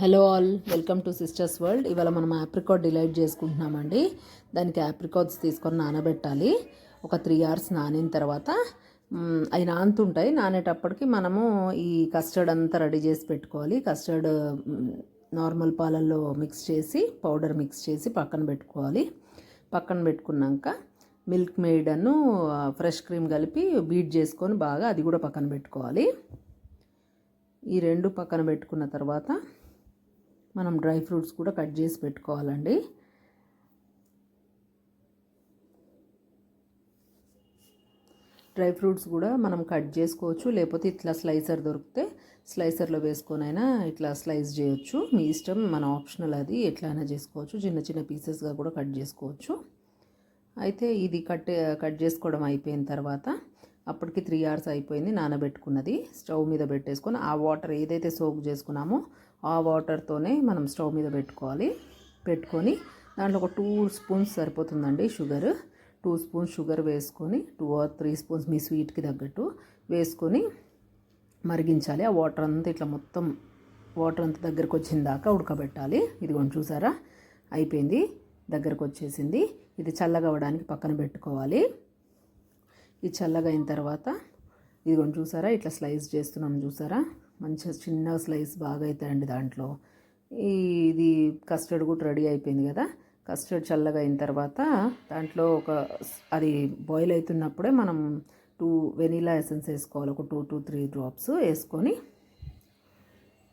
Hello all, welcome to sisters world. ఇవాళ మనం apricot delight చేసుకుంటున్నామండి. దానికి ఆప్రికాట్స్ తీసుకొని నానబెట్టాలి. ఒక 3 hours నానిన తర్వాత అవి నానుతుంటాయి. నానేటప్పటికి మనము ఈ కస్టర్డ్ అంతా రెడీ చేసి పెట్టుకోవాలి. కస్టర్డ్ నార్మల్ పాలల్లో మిక్స్ చేసి పౌడర్ మిక్స్ చేసి పక్కన పెట్టుకోవాలి. పక్కన పెట్టుకున్నాక మిల్క్ మేడ్ అను ఫ్రెష్ క్రీమ్ కలిపి బీట్ చేసుకొని బాగా అది కూడా పక్కన పెట్టుకోవాలి. ఈ రెండు పక్కన పెట్టుకున్న తర్వాత మనం డ్రై ఫ్రూట్స్ కూడా కట్ చేసి పెట్టుకోవాలండి. డ్రై ఫ్రూట్స్ కూడా మనం కట్ చేసుకోవచ్చు, లేకపోతే ఇట్లా స్లైసర్ దొరికితే స్లైసర్లో వేసుకొనైనా ఇట్లా స్లైస్ చేయొచ్చు. మీ ఇష్టం, మన ఆప్షనల్, అది ఎట్లయినా చేసుకోవచ్చు. చిన్న చిన్న పీసెస్గా కూడా కట్ చేసుకోవచ్చు. అయితే ఇది కట్ చేసుకోవడం అయిపోయిన తర్వాత అప్పటికి 3 hours అయిపోయింది నానబెట్టుకున్నది. స్టవ్ మీద పెట్టేసుకొని ఆ వాటర్ ఏదైతే సోక్ చేసుకున్నామో ఆ వాటర్తోనే మనం స్టవ్ మీద పెట్టుకొని దాంట్లో ఒక 2 spoons సరిపోతుందండి షుగర్. 2 spoons షుగర్ వేసుకొని 2 or 3 spoons మీ స్వీట్కి తగ్గట్టు వేసుకొని మరిగించాలి. ఆ వాటర్ అంతా ఇట్లా మొత్తం వాటర్ అంతా దగ్గరకు వచ్చిన దాకా ఉడకబెట్టాలి. ఇదిగోండి చూసారా, అయిపోయింది, దగ్గరకు వచ్చేసింది. ఇది చల్లగా అవ్వడానికి పక్కన పెట్టుకోవాలి. ఇది చల్లగా అయిన తర్వాత ఇదిగోండి చూసారా, ఇట్లా స్లైస్ చేస్తున్నాం చూసారా, మంచిగా చిన్న స్లైస్ బాగా అవుతాయండి దాంట్లో. ఇది కస్టర్డ్ కూడా రెడీ అయిపోయింది కదా. కస్టర్డ్ చల్లగా అయిన తర్వాత దాంట్లో అది బాయిల్ అవుతున్నప్పుడే మనం 2 వెనీలా ఎసెన్స్ వేసుకోవాలి. ఒక 2 to 3 drops వేసుకొని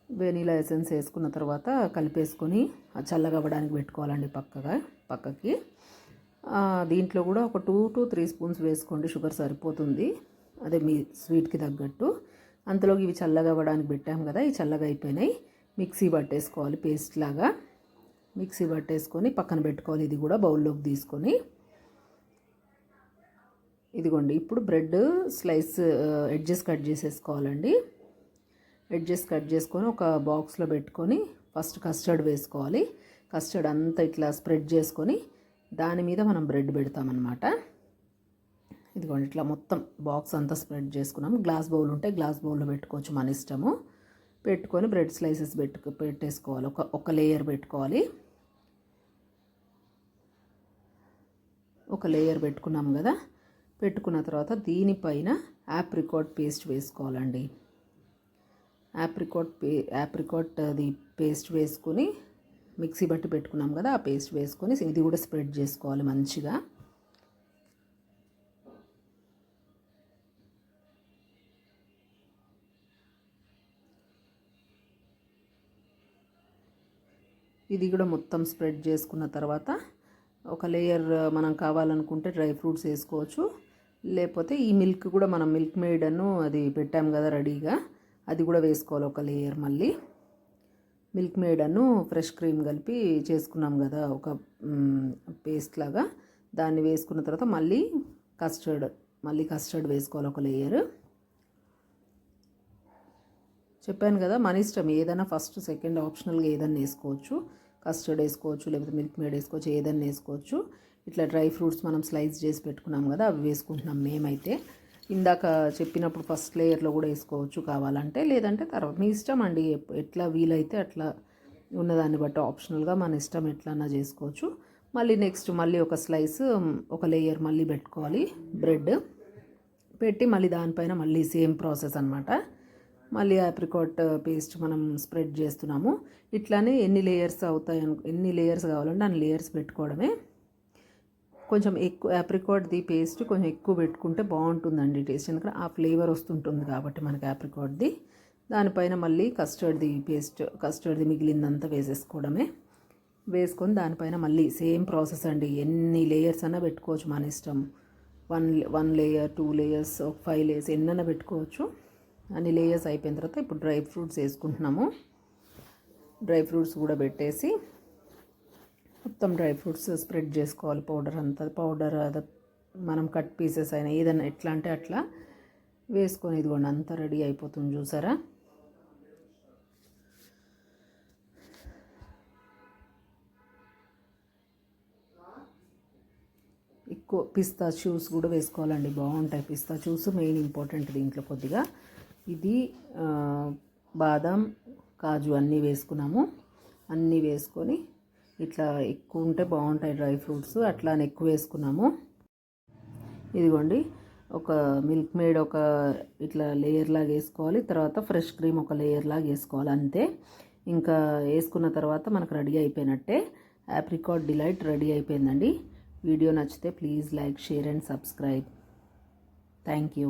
వెనీలా ఎసెన్స్ వేసుకున్న తర్వాత కలిపేసుకొని చల్లగా అవ్వడానికి పెట్టుకోవాలండి పక్కకి. దీంట్లో కూడా ఒక 2 to 3 spoons వేసుకోండి, షుగర్ సరిపోతుంది, అదే మీ స్వీట్కి తగ్గట్టు. అంతలోకి ఇవి చల్లగా అవ్వడానికి పెట్టాం కదా, ఈ చల్లగా అయిపోయినాయి. మిక్సీ పట్టేసుకోవాలి, పేస్ట్ లాగా మిక్సీ పట్టేసుకొని పక్కన పెట్టుకోవాలి. ఇది కూడా బౌల్లోకి తీసుకొని ఇదిగోండి. ఇప్పుడు బ్రెడ్ స్లైస్ ఎడ్జెస్ కట్ చేసేసుకోవాలండి. ఎడ్జెస్ కట్ చేసుకొని ఒక బాక్స్లో పెట్టుకొని ఫస్ట్ కస్టర్డ్ వేసుకోవాలి. కస్టర్డ్ అంతా ఇట్లా స్ప్రెడ్ చేసుకొని దాని మీద మనం బ్రెడ్ పెడతామన్నమాట. ఇదిగోండి, ఇట్లా మొత్తం బాక్స్ అంతా స్ప్రెడ్ చేసుకున్నాము. గ్లాస్ బౌల్ ఉంటే గ్లాస్ బౌల్లో పెట్టుకోవచ్చు, మన ఇష్టము. పెట్టుకొని బ్రెడ్ స్లైసెస్ పెట్టేసుకోవాలి. ఒక లేయర్ పెట్టుకోవాలి. ఒక లేయర్ పెట్టుకున్నాము కదా. పెట్టుకున్న తర్వాత దీనిపైన ఆప్రికాట్ పేస్ట్ వేసుకోవాలండి. ఆప్రికాట్ అది పేస్ట్ వేసుకొని మిక్సీ బట్టి పెట్టుకున్నాం కదా, ఆ పేస్ట్ వేసుకొని ఇది కూడా స్ప్రెడ్ చేసుకోవాలి మంచిగా. ఇది కూడా మొత్తం స్ప్రెడ్ చేసుకున్న తర్వాత ఒక లేయర్ మనం కావాలనుకుంటే డ్రై ఫ్రూట్స్ వేసుకోవచ్చు, లేకపోతే ఈ మిల్క్ కూడా మనం మిల్క్ మేడ్ అను అది పెట్టాం కదా రెడీగా, అది కూడా వేసుకోవాలి ఒక లేయర్. మళ్ళీ మిల్క్ మేడ్ అను ఫ్రెష్ క్రీమ్ కలిపి చేసుకున్నాం కదా ఒక పేస్ట్ లాగా, దాన్ని వేసుకున్న తర్వాత మళ్ళీ కస్టర్డ్ వేసుకోవాలి ఒక లేయర్. చెప్పాను కదా, మన ఇష్టం, ఏదైనా ఫస్ట్ సెకండ్ ఆప్షనల్గా ఏదైనా వేసుకోవచ్చు. కస్టర్డ్ వేసుకోవచ్చు, లేకపోతే మిల్క్ మేడ్ వేసుకోవచ్చు, ఏదైనా వేసుకోవచ్చు. ఇట్లా డ్రై ఫ్రూట్స్ మనం స్లైస్ చేసి పెట్టుకున్నాం కదా, అవి వేసుకుంటున్నాం మేమైతే. ఇందాక చెప్పినప్పుడు ఫస్ట్ లేయర్లో కూడా వేసుకోవచ్చు కావాలంటే, లేదంటే తర్వాత మీ ఇష్టం అండి. ఎట్లా వీలైతే అట్లా ఉన్నదాన్ని బట్టి ఆప్షనల్గా మన ఇష్టం ఎట్లన్నా చేసుకోవచ్చు. మళ్ళీ నెక్స్ట్ ఒక స్లైస్ ఒక లేయర్ మళ్ళీ పెట్టుకోవాలి బ్రెడ్ పెట్టి, మళ్ళీ దానిపైన మళ్ళీ సేమ్ ప్రాసెస్ అనమాట. మళ్ళీ ఆప్రికాట్ పేస్ట్ మనం స్ప్రెడ్ చేస్తున్నాము. ఇట్లానే ఎన్ని లేయర్స్ కావాలంటే అన్ని లేయర్స్ పెట్టుకోవడమే. కొంచెం ఎక్కువ ఆప్రికాట్ది పేస్ట్ కొంచెం ఎక్కువ పెట్టుకుంటే బాగుంటుందండి టేస్ట్, ఎందుకంటే ఆ ఫ్లేవర్ వస్తుంటుంది కాబట్టి మనకి ఆప్రికాట్ది. దానిపైన మళ్ళీ కస్టర్డ్ది మిగిలిందంతా వేసేసుకోవడమే. వేసుకొని దానిపైన మళ్ళీ సేమ్ ప్రాసెస్ అండి. ఎన్ని లేయర్స్ అన్నా పెట్టుకోవచ్చు మన ఇష్టం. 1 లేయర్, 2 layers, 5 layers ఎన్నైనా పెట్టుకోవచ్చు. అన్ని లేయర్స్ అయిపోయిన తర్వాత ఇప్పుడు డ్రై ఫ్రూట్స్ వేసుకుంటున్నాము. డ్రై ఫ్రూట్స్ కూడా పెట్టేసి మొత్తం డ్రై ఫ్రూట్స్ స్ప్రెడ్ చేసుకోవాలి. పౌడర్ అదే మనం కట్ పీసెస్ అయినా ఏదైనా ఎట్లా అంటే అట్లా వేసుకొని ఇదిగోండి అంతా రెడీ అయిపోతుంది చూసారా. ఎక్కువ పిస్తాచ్యూస్ కూడా వేసుకోవాలండి, బాగుంటాయి. పిస్తాచ్యూస్ మెయిన్ ఇంపార్టెంట్ దీంట్లో కొద్దిగా. ఇది బాదం, కాజు అన్నీ వేసుకున్నాము. అన్నీ వేసుకొని ఇట్లా ఎక్కువ ఉంటే బాగుంటాయి డ్రై ఫ్రూట్స్, అట్లా అని ఎక్కువ వేసుకున్నాము. ఇదిగోండి, ఒక మిల్క్ మేడ్ ఒక ఇట్లా లేయర్ లాగా వేసుకోవాలి, తర్వాత ఫ్రెష్ క్రీమ్ ఒక లేయర్ లాగా వేసుకోవాలి, అంతే. ఇంకా వేసుకున్న తర్వాత మనకు రెడీ అయిపోయినట్టే. ఆప్రికాట్ డిలైట్ రెడీ అయిపోయిందండి. వీడియో నచ్చితే please like, share and subscribe. Thank you.